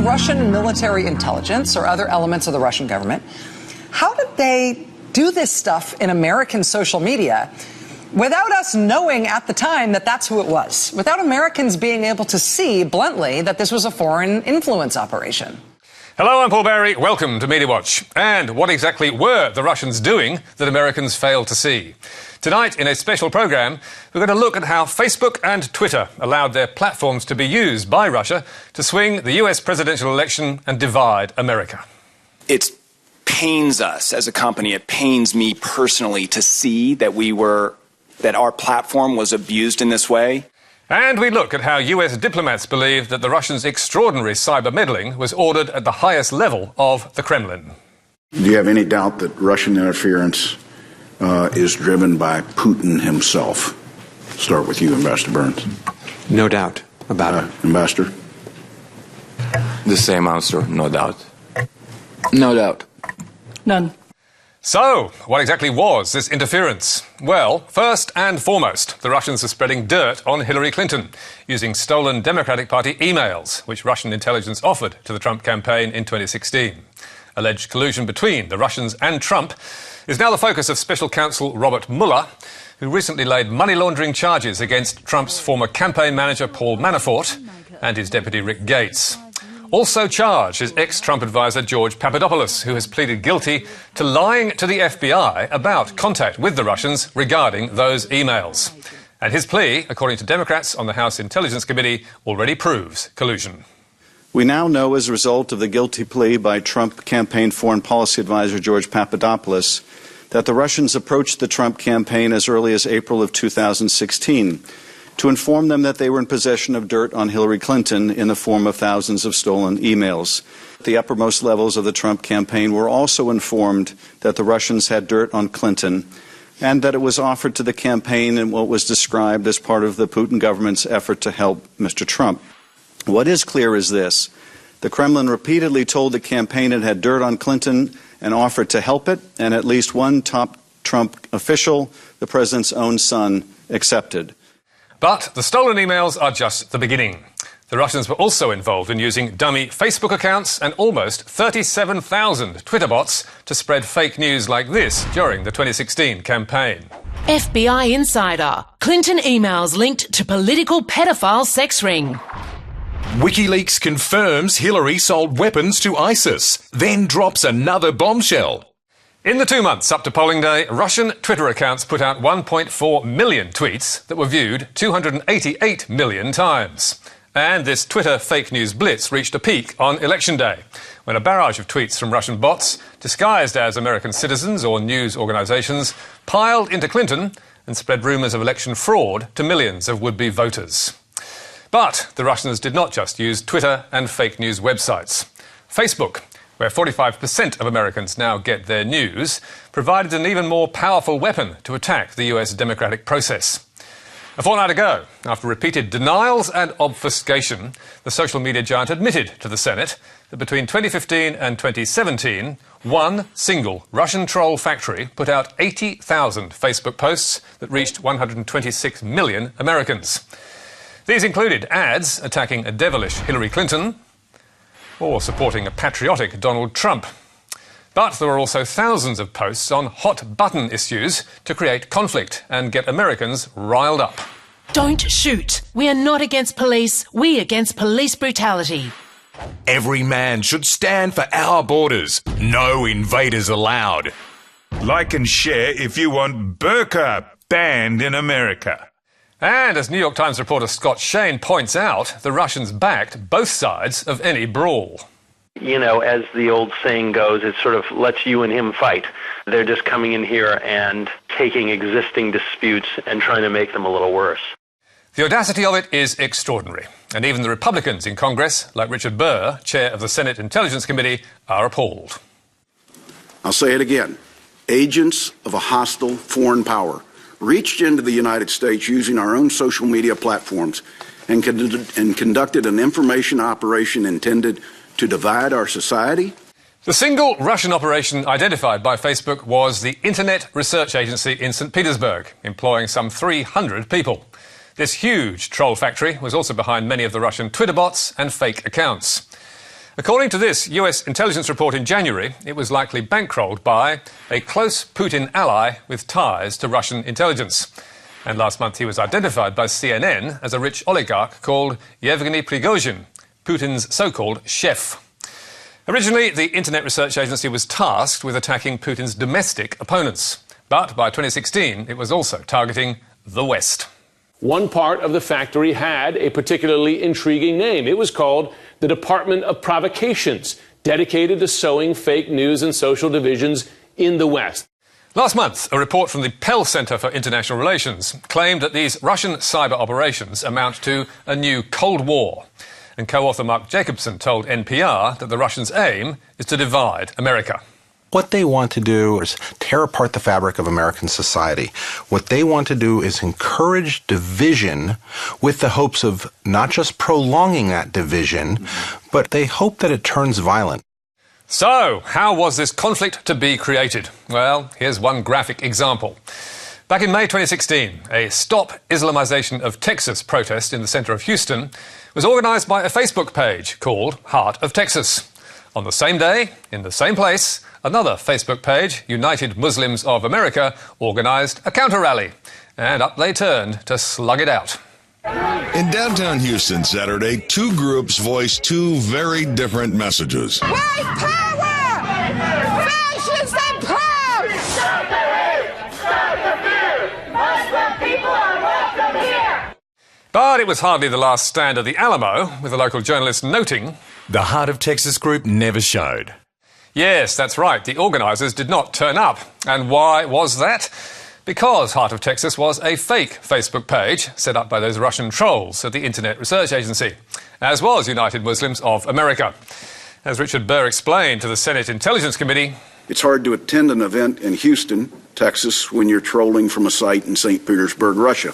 Russian military intelligence or other elements of the Russian government, how did they do this stuff in American social media without us knowing at the time that that's who it was, without Americans being able to see bluntly that this was a foreign influence operation? Hello, I'm Paul Barry. Welcome to Media Watch. And what exactly were the Russians doing that Americans failed to see? Tonight, in a special programme, we're going to look at how Facebook and Twitter allowed their platforms to be used by Russia to swing the US presidential election and divide America. It pains us as a company, it pains me personally to see that our platform was abused in this way. And we look at how US diplomats believe that the Russians' extraordinary cyber meddling was ordered at the highest level of the Kremlin. Do you have any doubt that Russian interference is driven by Putin himself? Start with you, Ambassador Burns. No doubt about it. Ambassador? The same answer, no doubt. No doubt. None. So, what exactly was this interference? Well, first and foremost, the Russians are spreading dirt on Hillary Clinton using stolen Democratic Party emails, which Russian intelligence offered to the Trump campaign in 2016. Alleged collusion between the Russians and Trump is now the focus of Special Counsel Robert Mueller, who recently laid money laundering charges against Trump's former campaign manager Paul Manafort and his deputy Rick Gates. Also charged is ex-Trump advisor George Papadopoulos, who has pleaded guilty to lying to the FBI about contact with the Russians regarding those emails. And his plea, according to Democrats on the House Intelligence Committee, already proves collusion. We now know, as a result of the guilty plea by Trump campaign foreign policy advisor George Papadopoulos, that the Russians approached the Trump campaign as early as April of 2016 to inform them that they were in possession of dirt on Hillary Clinton in the form of thousands of stolen emails. The uppermost levels of the Trump campaign were also informed that the Russians had dirt on Clinton and that it was offered to the campaign in what was described as part of the Putin government's effort to help Mr. Trump. What is clear is this: the Kremlin repeatedly told the campaign it had dirt on Clinton and offered to help it, and at least one top Trump official, the president's own son, accepted. But the stolen emails are just the beginning. The Russians were also involved in using dummy Facebook accounts and almost 37,000 Twitter bots to spread fake news like this during the 2016 campaign. FBI insider: Clinton emails linked to political pedophile sex ring. WikiLeaks confirms Hillary sold weapons to ISIS, then drops another bombshell. In the 2 months up to polling day, Russian Twitter accounts put out 1.4 million tweets that were viewed 288 million times. And this Twitter fake news blitz reached a peak on Election Day, when a barrage of tweets from Russian bots, disguised as American citizens or news organisations, piled into Clinton and spread rumours of election fraud to millions of would-be voters. But the Russians did not just use Twitter and fake news websites. Facebook, where 45% of Americans now get their news, provided an even more powerful weapon to attack the US democratic process. A fortnight ago, after repeated denials and obfuscation, the social media giant admitted to the Senate that between 2015 and 2017, one single Russian troll factory put out 80,000 Facebook posts that reached 126 million Americans. These included ads attacking a devilish Hillary Clinton or supporting a patriotic Donald Trump. But there were also thousands of posts on hot-button issues to create conflict and get Americans riled up. Don't shoot. We are not against police. We against police brutality. Every man should stand for our borders. No invaders allowed. Like and share if you want burqa banned in America. And as New York Times reporter Scott Shane points out, the Russians backed both sides of any brawl. You know, as the old saying goes, it sort of lets you and him fight. They're just coming in here and taking existing disputes and trying to make them a little worse. The audacity of it is extraordinary. And even the Republicans in Congress, like Richard Burr, chair of the Senate Intelligence Committee, are appalled. I'll say it again. Agents of a hostile foreign power reached into the United States using our own social media platforms and conducted an information operation intended to divide our society. The single Russian operation identified by Facebook was the Internet Research Agency in St. Petersburg, employing some 300 people. This huge troll factory was also behind many of the Russian Twitter bots and fake accounts. According to this US intelligence report in January, it was likely bankrolled by a close Putin ally with ties to Russian intelligence. And last month he was identified by CNN as a rich oligarch called Yevgeny Prigozhin, Putin's so-called chef. Originally, the Internet Research Agency was tasked with attacking Putin's domestic opponents. But by 2016, it was also targeting the West. One part of the factory had a particularly intriguing name. It was called the Department of Provocations, dedicated to sowing fake news and social divisions in the West. Last month, a report from the Pell Center for International Relations claimed that these Russian cyber operations amount to a new Cold War. And co-author Mark Jacobson told NPR that the Russians' aim is to divide America. What they want to do is tear apart the fabric of American society. What they want to do is encourage division with the hopes of not just prolonging that division, but they hope that it turns violent. So, how was this conflict to be created? Well, here's one graphic example. Back in May 2016, a Stop Islamization of Texas protest in the center of Houston was organised by a Facebook page called Heart of Texas. On the same day, in the same place, another Facebook page, United Muslims of America, organised a counter-rally. And up they turned to slug it out. In downtown Houston Saturday, two groups voiced two very different messages. White power! Fascists and proud! Stop the hate! Stop the fear! Muslim people are welcome here! But it was hardly the last stand of the Alamo, with a local journalist noting, the Heart of Texas group never showed. Yes, that's right. The organisers did not turn up. And why was that? Because Heart of Texas was a fake Facebook page set up by those Russian trolls at the Internet Research Agency, as was United Muslims of America. As Richard Burr explained to the Senate Intelligence Committee, it's hard to attend an event in Houston, Texas, when you're trolling from a site in St. Petersburg, Russia.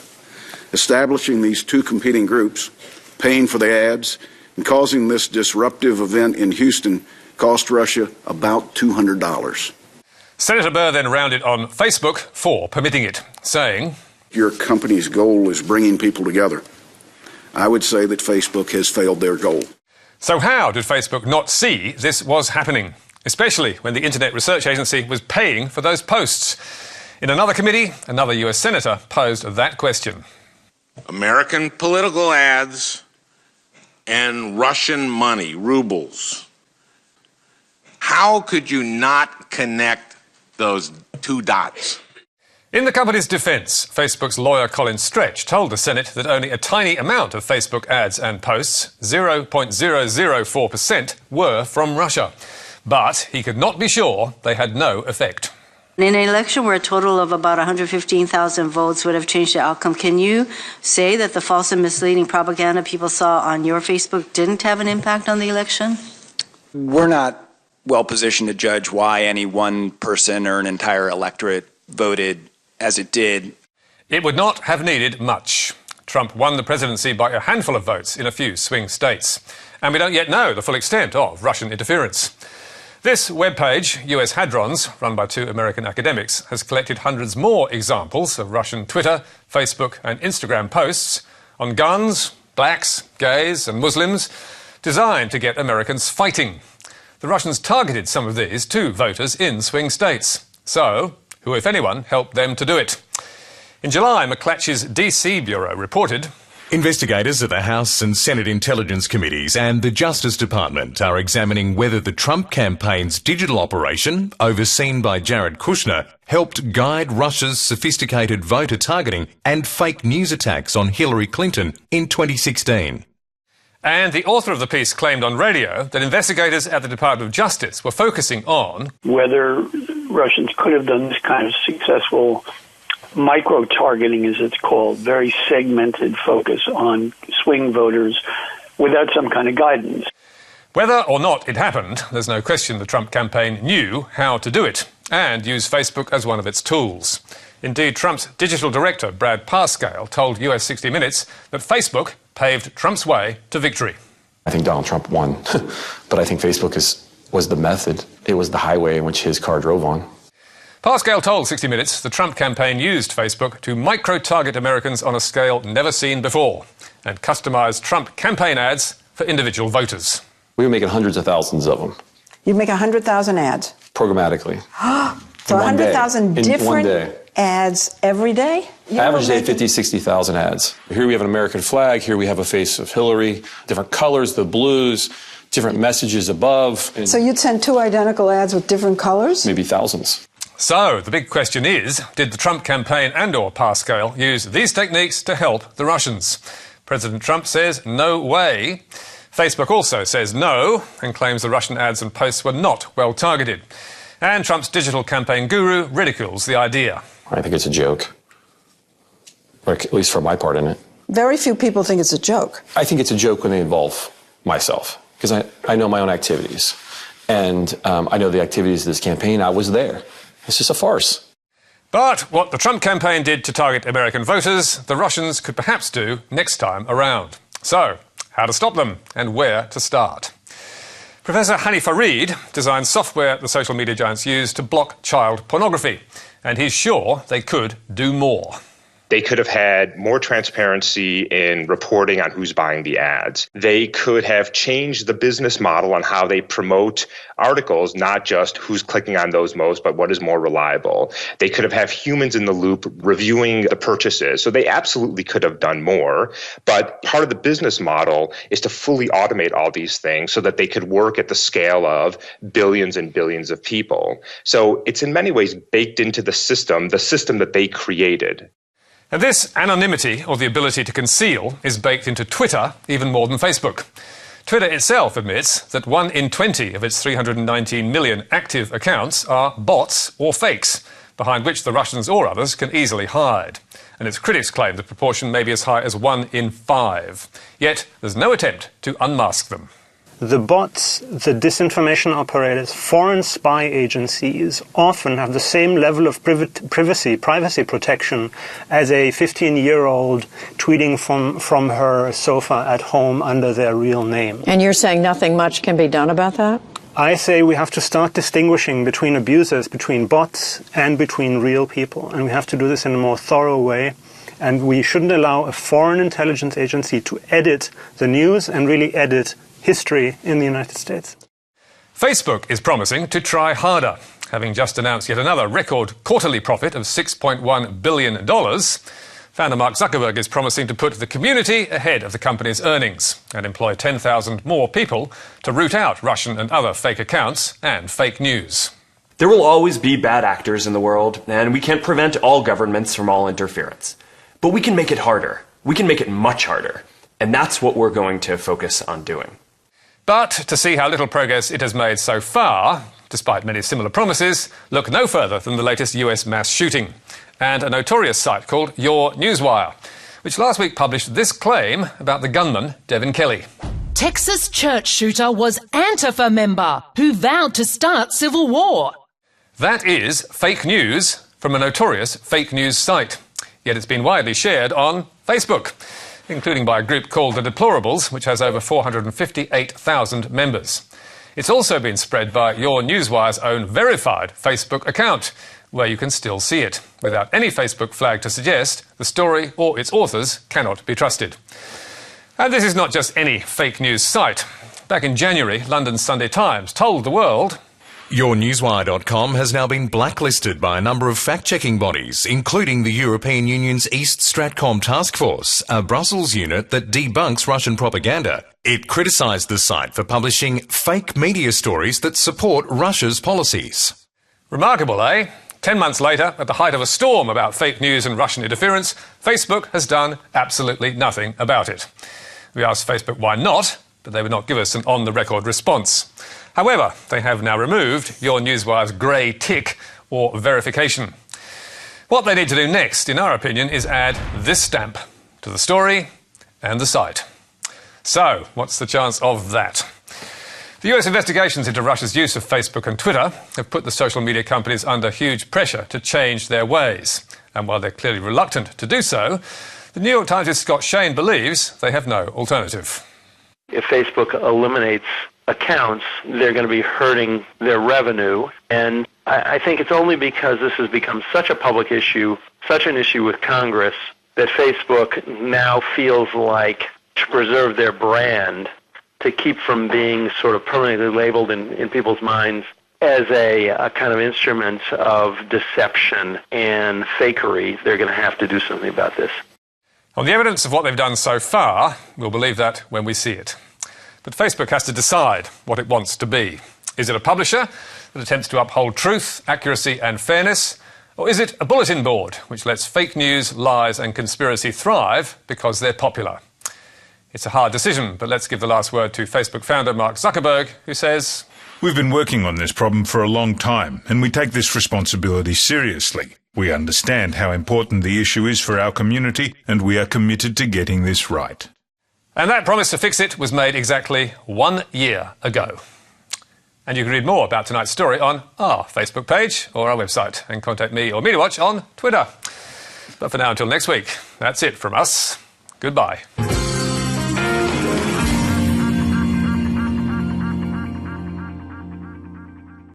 Establishing these two competing groups, paying for the ads, and causing this disruptive event in Houston cost Russia about $200. Senator Burr then rounded on Facebook for permitting it, saying, your company's goal is bringing people together. I would say that Facebook has failed their goal. So how did Facebook not see this was happening, especially when the Internet Research Agency was paying for those posts? In another committee, another US senator posed that question. American political ads and Russian money, rubles. How could you not connect those two dots? In the company's defence, Facebook's lawyer Colin Stretch told the Senate that only a tiny amount of Facebook ads and posts, 0.004%, were from Russia. But he could not be sure they had no effect. In an election where a total of about 115,000 votes would have changed the outcome, can you say that the false and misleading propaganda people saw on your Facebook didn't have an impact on the election? We're not well positioned to judge why any one person or an entire electorate voted as it did. It would not have needed much. Trump won the presidency by a handful of votes in a few swing states. And we don't yet know the full extent of Russian interference. This webpage, US Hadrons, run by two American academics, has collected hundreds more examples of Russian Twitter, Facebook and Instagram posts on guns, blacks, gays and Muslims, designed to get Americans fighting. The Russians targeted some of these to voters in swing states. So, who, if anyone, helped them to do it? In July, McClatchy's DC bureau reported, investigators at the House and Senate Intelligence Committees and the Justice Department are examining whether the Trump campaign's digital operation, overseen by Jared Kushner, helped guide Russia's sophisticated voter targeting and fake news attacks on Hillary Clinton in 2016. And the author of the piece claimed on radio that investigators at the Department of Justice were focusing on whether Russians could have done this kind of successful micro-targeting, as it's called, very segmented focus on swing voters without some kind of guidance. Whether or not it happened, there's no question the Trump campaign knew how to do it and used Facebook as one of its tools. Indeed, Trump's digital director, Brad Parscale, told US 60 Minutes that Facebook paved Trump's way to victory. I think Donald Trump won, but I think Facebook was the method. It was the highway in which his car drove on. Parscale told 60 Minutes the Trump campaign used Facebook to micro-target Americans on a scale never seen before and customised Trump campaign ads for individual voters. We were making hundreds of thousands of them. You make 100,000 ads. Programmatically. So 100,000 different day. ads every day? Average day, 50, 60,000 ads. Here we have an American flag. Here we have a face of Hillary. Different colors, the blues, different messages above. So you'd send 2 identical ads with different colors? Maybe thousands. So the big question is, did the Trump campaign and/or Pascal use these techniques to help the Russians? President Trump says no way. Facebook also says no and claims the Russian ads and posts were not well targeted. And Trump's digital campaign guru ridicules the idea. I think it's a joke. Or at least for my part in it. Very few people think it's a joke. I think it's a joke when they involve myself, because I know my own activities. And I know the activities of this campaign. I was there. It's just a farce. But what the Trump campaign did to target American voters, the Russians could perhaps do next time around. So, how to stop them and where to start? Professor Hani Farid designed software the social media giants use to block child pornography, and he's sure they could do more. They could have had more transparency in reporting on who's buying the ads. They could have changed the business model on how they promote articles, not just who's clicking on those most, but what is more reliable. They could have humans in the loop reviewing the purchases. So they absolutely could have done more. But part of the business model is to fully automate all these things so that they could work at the scale of billions and billions of people. So it's in many ways baked into the system that they created. And this anonymity, or the ability to conceal, is baked into Twitter even more than Facebook. Twitter itself admits that 1 in 20 of its 319 million active accounts are bots or fakes, behind which the Russians or others can easily hide. And its critics claim the proportion may be as high as 1 in 5. Yet there's no attempt to unmask them. The bots, the disinformation operators, foreign spy agencies often have the same level of privacy protection as a 15-year-old tweeting from her sofa at home under their real name. And you're saying nothing much can be done about that? I say we have to start distinguishing between abusers, between bots, and between real people. And we have to do this in a more thorough way. And we shouldn't allow a foreign intelligence agency to edit the news and really edit history in the United States. Facebook is promising to try harder, having just announced yet another record quarterly profit of $6.1 billion. Founder Mark Zuckerberg is promising to put the community ahead of the company's earnings and employ 10,000 more people to root out Russian and other fake accounts and fake news. There will always be bad actors in the world, and we can't prevent all governments from all interference. But we can make it harder. We can make it much harder. And that's what we're going to focus on doing. But to see how little progress it has made so far, despite many similar promises, look no further than the latest US mass shooting and a notorious site called Your Newswire, which last week published this claim about the gunman, Devin Kelly. Texas church shooter was Antifa member who vowed to start civil war. That is fake news from a notorious fake news site. Yet it's been widely shared on Facebook, including by a group called The Deplorables, which has over 458,000 members. It's also been spread by Your Newswire's own verified Facebook account, where you can still see it, without any Facebook flag to suggest the story or its authors cannot be trusted. And this is not just any fake news site. Back in January, London's Sunday Times told the world, YourNewsWire.com has now been blacklisted by a number of fact-checking bodies, including the European Union's East Stratcom Task Force, a Brussels unit that debunks Russian propaganda. It criticised the site for publishing fake media stories that support Russia's policies. Remarkable, eh? 10 months later, at the height of a storm about fake news and Russian interference, Facebook has done absolutely nothing about it. We asked Facebook why not, but they would not give us an on-the-record response. However, they have now removed Your Newswire's grey tick or verification. What they need to do next, in our opinion, is add this stamp to the story and the site. So, what's the chance of that? The US investigations into Russia's use of Facebook and Twitter have put the social media companies under huge pressure to change their ways. And while they're clearly reluctant to do so, the New York Times' Scott Shane believes they have no alternative. If Facebook eliminates accounts, they're going to be hurting their revenue. And I think it's only because this has become such a public issue, such an issue with Congress, that Facebook now feels like to preserve their brand, to keep from being sort of permanently labeled in people's minds as a kind of instrument of deception and fakery. They're going to have to do something about this. On the evidence of what they've done so far, we'll believe that when we see it. But Facebook has to decide what it wants to be. Is it a publisher that attempts to uphold truth, accuracy and fairness? Or is it a bulletin board which lets fake news, lies and conspiracy thrive because they're popular? It's a hard decision, but let's give the last word to Facebook founder Mark Zuckerberg, who says, "We've been working on this problem for a long time, and we take this responsibility seriously. We understand how important the issue is for our community, and we are committed to getting this right." And that promise to fix it was made exactly 1 year ago. And you can read more about tonight's story on our Facebook page or our website, and contact me or MediaWatch on Twitter. But for now, until next week, that's it from us. Goodbye.